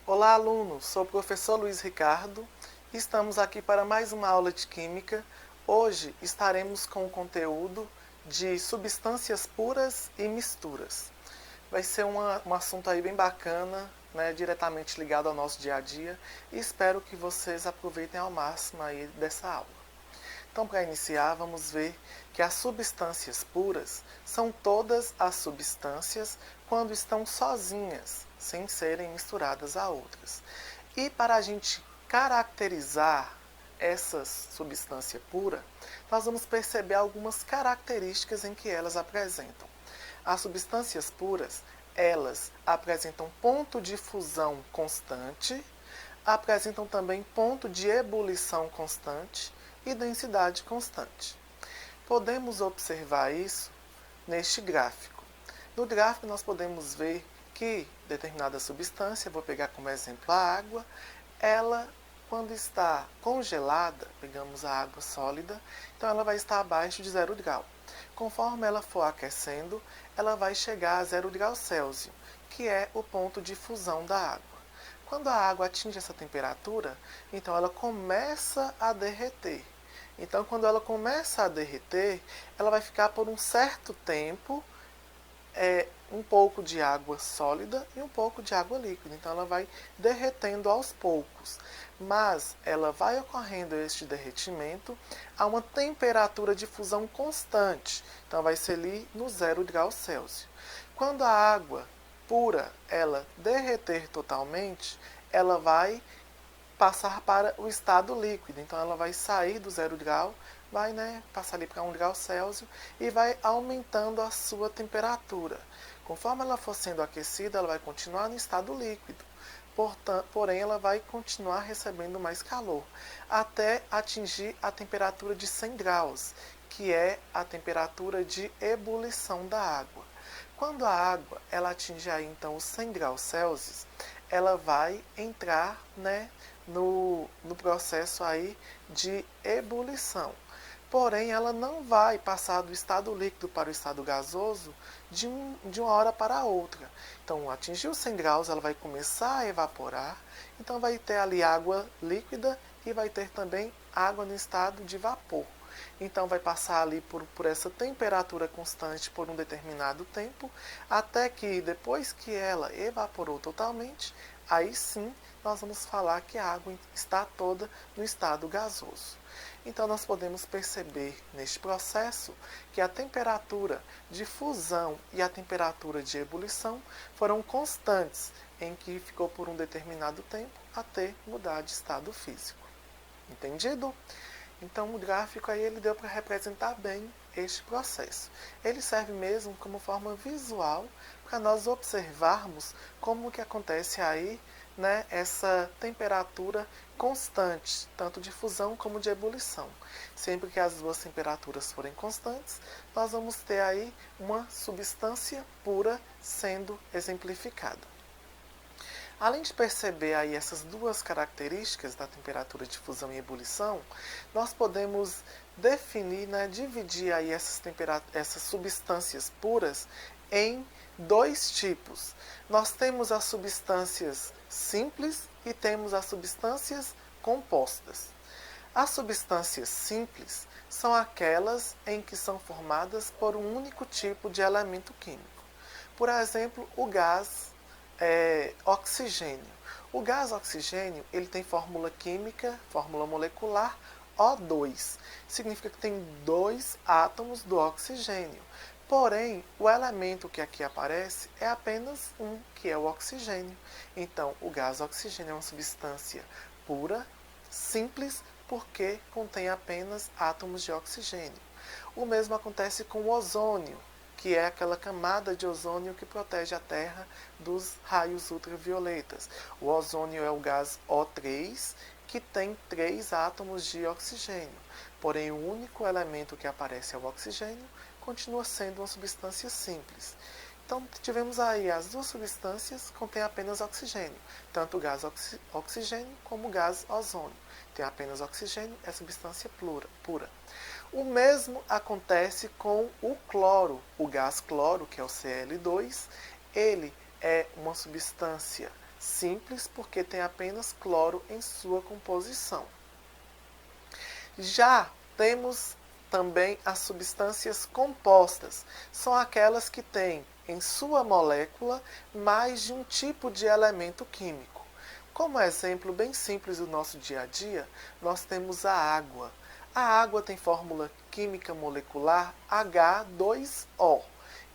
Olá, alunos! Sou o professor Luiz Ricardo e estamos aqui para mais uma aula de Química. Hoje estaremos com o conteúdo de substâncias puras e misturas. Vai ser um assunto aí bem bacana, né, diretamente ligado ao nosso dia a dia, e espero que vocês aproveitem ao máximo aí dessa aula. Então, para iniciar, vamos ver que as substâncias puras são todas as substâncias quando estão sozinhas, sem serem misturadas a outras. E para a gente caracterizar essa substância pura, nós vamos perceber algumas características em que elas apresentam. As substâncias puras, elas apresentam ponto de fusão constante, apresentam também ponto de ebulição constante e densidade constante. Podemos observar isso neste gráfico. No gráfico nós podemos ver que determinada substância, vou pegar como exemplo a água, ela quando está congelada, pegamos a água sólida, então ela vai estar abaixo de 0 grau. Conforme ela for aquecendo, ela vai chegar a 0 grau Celsius, que é o ponto de fusão da água. Quando a água atinge essa temperatura, então ela começa a derreter. Então, quando ela começa a derreter, ela vai ficar por um certo tempo um pouco de água sólida e um pouco de água líquida. Então, ela vai derretendo aos poucos. Mas ela vai ocorrendo este derretimento a uma temperatura de fusão constante. Então, vai ser ali no 0 grau Celsius. Quando a água pura ela derreter totalmente, ela vai passar para o estado líquido. Então ela vai sair do 0 grau, vai passar ali para 1 grau Celsius e vai aumentando a sua temperatura. Conforme ela for sendo aquecida, ela vai continuar no estado líquido. Porém, ela vai continuar recebendo mais calor, até atingir a temperatura de 100 graus, que é a temperatura de ebulição da água. Quando a água ela atinge aí, então os 100 graus Celsius, ela vai entrar no processo aí de ebulição. Porém, ela não vai passar do estado líquido para o estado gasoso de uma hora para a outra. Então, atingiu 100 graus, ela vai começar a evaporar. Então, vai ter ali água líquida e vai ter também água no estado de vapor. Então, vai passar ali por essa temperatura constante por um determinado tempo, até que depois que ela evaporou totalmente, aí sim nós vamos falar que a água está toda no estado gasoso. Então, nós podemos perceber neste processo que a temperatura de fusão e a temperatura de ebulição foram constantes, em que ficou por um determinado tempo até mudar de estado físico. Entendido? Então, o gráfico aí ele deu para representar bem este processo. Ele serve mesmo como forma visual para nós observarmos como que acontece aí essa temperatura constante, tanto de fusão como de ebulição. Sempre que as duas temperaturas forem constantes, nós vamos ter aí uma substância pura sendo exemplificada. Além de perceber aí essas duas características da temperatura de fusão e ebulição, nós podemos definir, dividir aí essas substâncias puras em dois tipos. Nós temos as substâncias simples e temos as substâncias compostas. As substâncias simples são aquelas em que são formadas por um único tipo de elemento químico. Por exemplo, o gás oxigênio. O gás oxigênio ele tem fórmula química, fórmula molecular O2. Significa que tem 2 átomos do oxigênio. Porém, o elemento que aqui aparece é apenas um, que é o oxigênio. Então, o gás oxigênio é uma substância pura, simples, porque contém apenas átomos de oxigênio. O mesmo acontece com o ozônio, que é aquela camada de ozônio que protege a Terra dos raios ultravioletas. O ozônio é o gás O3, que tem 3 átomos de oxigênio. Porém, o único elemento que aparece é o oxigênio, continua sendo uma substância simples. Então, tivemos aí as duas substâncias que contêm apenas oxigênio, tanto o gás oxigênio como o gás ozônio. Tem apenas oxigênio, é substância pura. O mesmo acontece com o cloro. O gás cloro, que é o Cl2, ele é uma substância simples porque tem apenas cloro em sua composição. Já temos também as substâncias compostas. São aquelas que têm em sua molécula mais de um tipo de elemento químico. Como exemplo bem simples do nosso dia a dia, nós temos a água. A água tem fórmula química molecular H2O.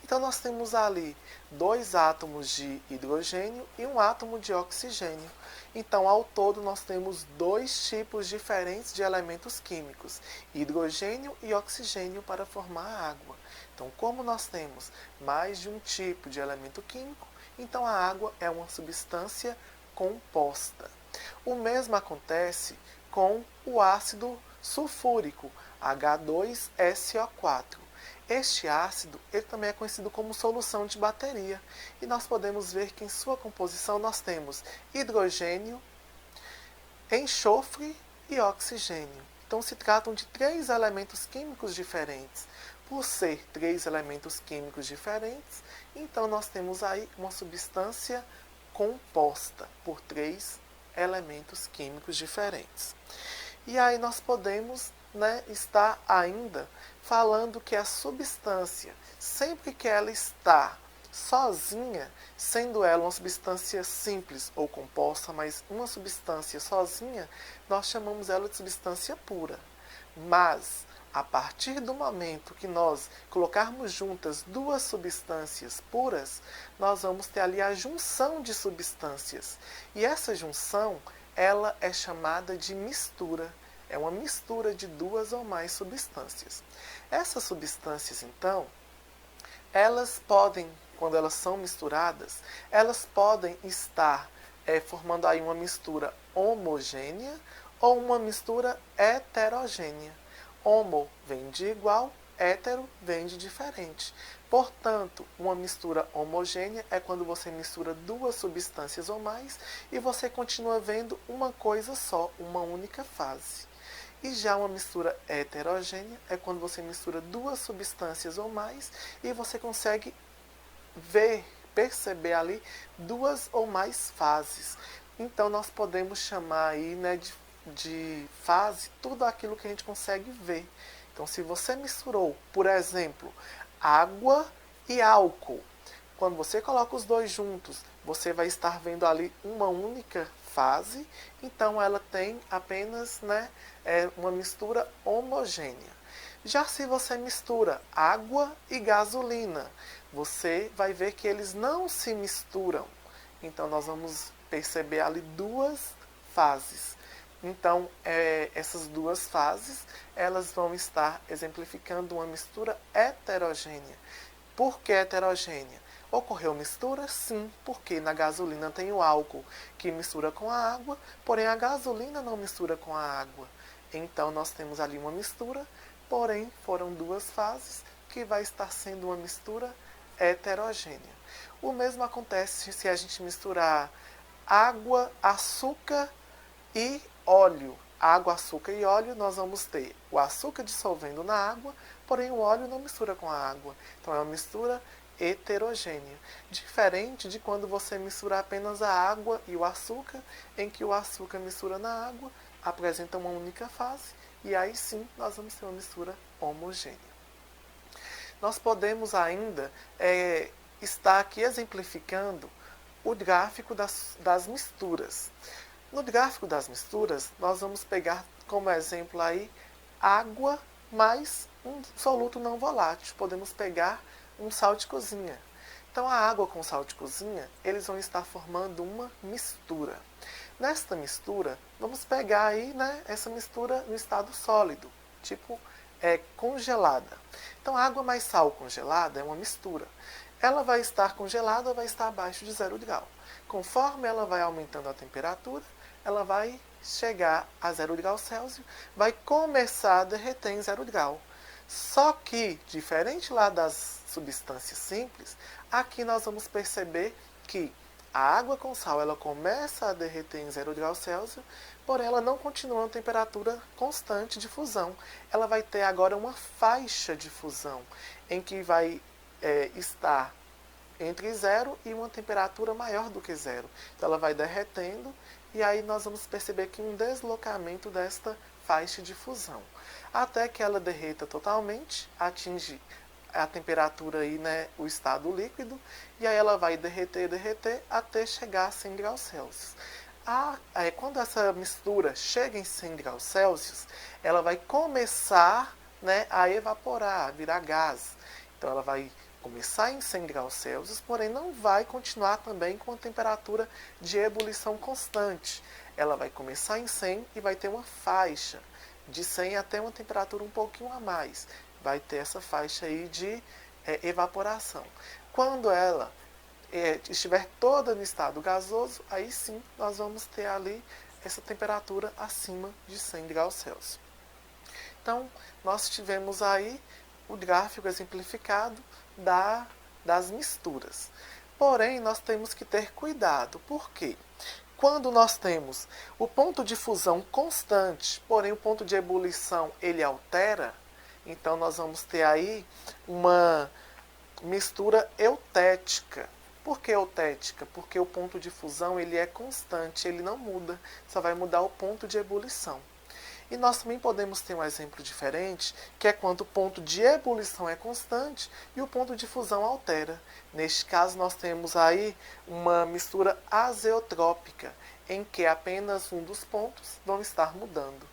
Então nós temos ali 2 átomos de hidrogênio e um átomo de oxigênio. Então, ao todo, nós temos 2 tipos diferentes de elementos químicos, hidrogênio e oxigênio, para formar a água. Então, como nós temos mais de um tipo de elemento químico, então a água é uma substância composta. O mesmo acontece com o ácido sulfúrico, H2SO4. Este ácido ele também é conhecido como solução de bateria. E nós podemos ver que em sua composição nós temos hidrogênio, enxofre e oxigênio. Então se tratam de 3 elementos químicos diferentes. Por ser 3 elementos químicos diferentes, então nós temos aí uma substância composta por 3 elementos químicos diferentes. E aí nós podemos estar ainda falando que a substância, sempre que ela está sozinha, sendo ela uma substância simples ou composta, mas uma substância sozinha, nós chamamos ela de substância pura. Mas, a partir do momento que nós colocarmos juntas 2 substâncias puras, nós vamos ter ali a junção de substâncias. E essa junção, ela é chamada de mistura. É uma mistura de 2 ou mais substâncias. Essas substâncias, então, elas podem, quando elas são misturadas, elas podem estar formando aí uma mistura homogênea ou uma mistura heterogênea. Homo vem de igual, hétero vem de diferente. Portanto, uma mistura homogênea é quando você mistura 2 substâncias ou mais e você continua vendo uma coisa só, uma única fase. E já uma mistura heterogênea é quando você mistura 2 substâncias ou mais e você consegue perceber ali 2 ou mais fases. Então nós podemos chamar aí de fase tudo aquilo que a gente consegue ver. Então se você misturou, por exemplo, água e álcool, quando você coloca os 2 juntos, você vai estar vendo ali uma única fase, então ela tem apenas uma mistura homogênea. Já se você mistura água e gasolina, você vai ver que eles não se misturam. Então nós vamos perceber ali 2 fases. Então essas 2 fases elas vão estar exemplificando uma mistura heterogênea. Por que heterogênea? Ocorreu mistura? Sim, porque na gasolina tem o álcool que mistura com a água, porém a gasolina não mistura com a água. Então nós temos ali uma mistura, porém foram 2 fases que vai estar sendo uma mistura heterogênea. O mesmo acontece se a gente misturar água, açúcar e óleo. Água, açúcar e óleo, nós vamos ter o açúcar dissolvendo na água, porém o óleo não mistura com a água. Então é uma mistura heterogênea. Diferente de quando você mistura apenas a água e o açúcar, em que o açúcar mistura na água, apresenta uma única fase, e aí sim nós vamos ter uma mistura homogênea. Nós podemos ainda estar aqui exemplificando o gráfico das misturas. No gráfico das misturas, nós vamos pegar como exemplo aí água mais um soluto não volátil. Podemos pegar um sal de cozinha. Então a água com sal de cozinha, eles vão estar formando uma mistura. Nesta mistura, vamos pegar aí essa mistura no estado sólido, tipo congelada. Então água mais sal congelada é uma mistura. Ela vai estar congelada ou vai estar abaixo de 0 grau. Conforme ela vai aumentando a temperatura, ela vai chegar a 0 graus Celsius, vai começar a derreter em 0 grau. Só que, diferente lá das substâncias simples, aqui nós vamos perceber que a água com sal ela começa a derreter em 0 graus Celsius, porém ela não continua a temperatura constante de fusão. Ela vai ter agora uma faixa de fusão, em que vai estar entre zero e uma temperatura maior do que zero. Então ela vai derretendo e aí nós vamos perceber que um deslocamento desta faixa de fusão. Até que ela derreta totalmente, atinge a temperatura aí, né, o estado líquido, e aí ela vai derreter até chegar a 100 graus Celsius. Quando essa mistura chega em 100 graus Celsius, ela vai começar, né, a evaporar, a virar gás. Então ela vai começar em 100 graus Celsius, porém não vai continuar também com a temperatura de ebulição constante. Ela vai começar em 100 e vai ter uma faixa de 100 até uma temperatura um pouquinho a mais. Vai ter essa faixa aí de evaporação. Quando ela estiver toda no estado gasoso, aí sim nós vamos ter ali essa temperatura acima de 100 graus Celsius. Então, nós tivemos aí o gráfico exemplificado das misturas. Porém, nós temos que ter cuidado. Por quê? Quando nós temos o ponto de fusão constante, porém o ponto de ebulição ele altera, então nós vamos ter aí uma mistura eutética. Por que eutética? Porque o ponto de fusão ele é constante, ele não muda, só vai mudar o ponto de ebulição. E nós também podemos ter um exemplo diferente, que é quando o ponto de ebulição é constante e o ponto de fusão altera. Neste caso, nós temos aí uma mistura azeotrópica, em que apenas um dos pontos vão estar mudando.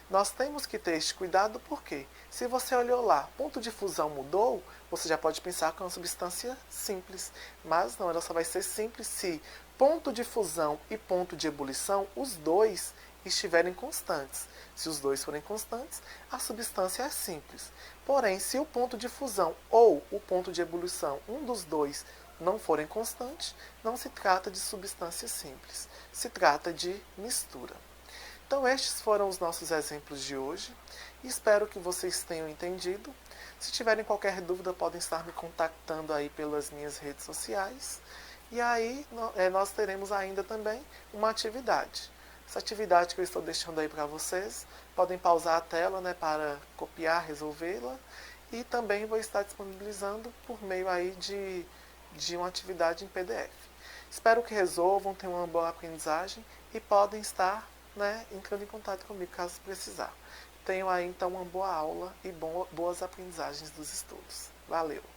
Nós temos que ter este cuidado porque, se você olhou lá, ponto de fusão mudou, você já pode pensar que é uma substância simples. Mas não, ela só vai ser simples se ponto de fusão e ponto de ebulição, os dois, estiverem constantes. Se os dois forem constantes, a substância é simples. Porém, se o ponto de fusão ou o ponto de ebulição, um dos dois, não forem constantes, não se trata de substância simples. Se trata de mistura. Então, estes foram os nossos exemplos de hoje. Espero que vocês tenham entendido. Se tiverem qualquer dúvida, podem estar me contactando aí pelas minhas redes sociais. E aí, nós teremos ainda também uma atividade. Essa atividade que eu estou deixando aí para vocês, podem pausar a tela, né, para copiar, resolvê-la. E também vou estar disponibilizando por meio aí de uma atividade em PDF. Espero que resolvam, tenham uma boa aprendizagem e podem estar, né, entrando em contato comigo caso precisar. Tenham aí então uma boa aula e boas aprendizagens dos estudos. Valeu!